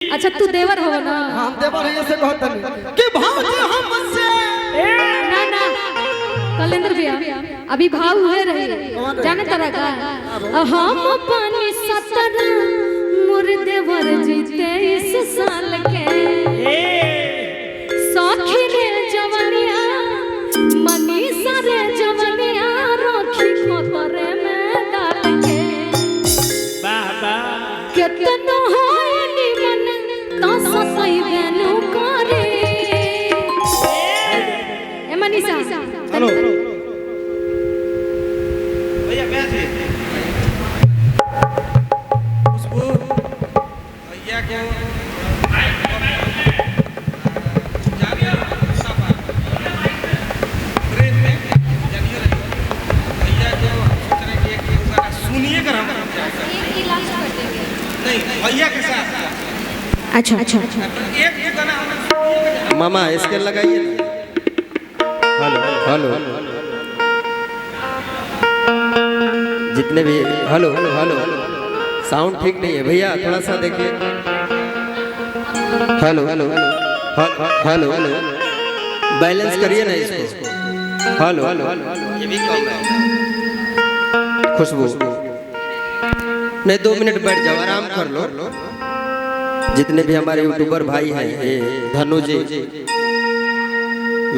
अच्छा तू देवर हो ना? हम देवर है ऐसे कहत नहीं कि भाव हमसे ना ना कलेंदर भैया अभी भाव हुए रहे जाने तरह का हम पानी सतर मोर देवर जीते इस साल के सखी रे जवनिया मनी सारे जवनिया रखी खोतरे में डाल के बाबा कितना होए निमन तो ससई बेनु करे ए मनीषा हेलो भैया कैसे खुशबू भैया को जानिए साफा ब्रेन में जानिए भैया को सोच रहे कि एक गाना सुनिए कर हम एक लास्ट कर देंगे नहीं भैया के साथ अच्छा अच्छा एक गाना हम मामा इसके लगाइए हेलो हेलो जितने भी हेलो हेलो हेलो साउंड ठीक नहीं है भैया थोड़ा सा देखिए hello hello hello hello balance करिए ना इसको हेलो हेलो ये भी कम है खुशबू नहीं 2 मिनट बैठ जाओ आराम कर लो जितने भी हमारे यूट्यूबर भाई हैं ये धनु जी